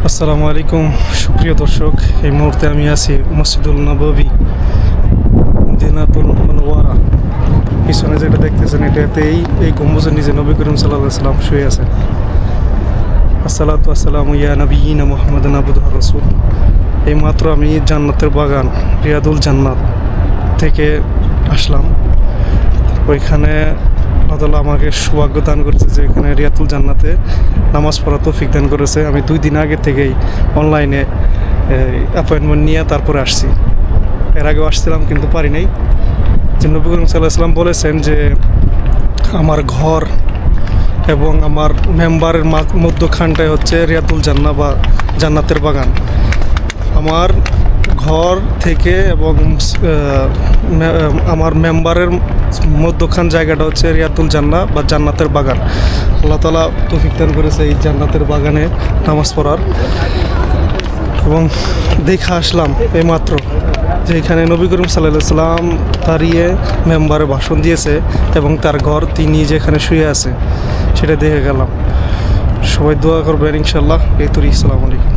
আসসালামু আলাইকুম সুপ্রিয় দর্শক, এই মুহূর্তে আমি আছি মসজিদুল নববী মদিনাতুল মুনাওয়ারা। পিছনে যেটা দেখতেছেন এটাতেই এই গম্বুজের নিচে নবী করিম সাল্লাল্লাহু আলাইহি সাল্লাম শুয়ে আছেন। আসসালাতু আসসালামু ইয়া নবিয়িনা মুহাম্মাদিন আবদুহু ওয়া রাসূল। এই মাত্র আমি জান্নাতের বাগান রিয়াদুল জান্নাত থেকে আসলাম। ওইখানে আল্লাহ আমাকে সৌভাগ্য দান করেছে যে এখানে রিয়াদুল জান্নাতে নামাজ পড়া তৌফিক দান করেছে। আমি 2 দিন আগে থেকেই অনলাইনে অ্যাপয়েন্টমেন্ট নিয়ে তারপরে আসছি। এর আগেও আসছিলাম কিন্তু পারি নাই। যে নবী করিম সাল্লাল্লাহু আলাইহি সাল্লাম বলেছেন যে আমার ঘর এবং আমার মেম্বারের মধ্যখানটায় হচ্ছে রিয়াদুল জান্নাত বা জান্নাতের বাগান। আমার ঘর থেকে এবং আমার মেম্বারের মধ্যখান জায়গাটা হচ্ছে রিয়াদুল জান্নাত বা জান্নাতের বাগান। আল্লাহ তাআলা তৌফিক দান করেছে এই জান্নাতের বাগানে নামাজ পড়ার। এবং দেখে আসলাম এইমাত্র যে এখানে নবী করিম সাল্লাল্লাহু আলাইহি সাল্লাম দাঁড়িয়ে মেম্বারে ভাষণ দিয়েছে এবং তার ঘর তিনি যেখানে শুয়ে আছে সেটা দেখে গেলাম। সবাই দোয়া করবেন ইনশাল্লাহ। এই তো। আসসালামু আলাইকুম।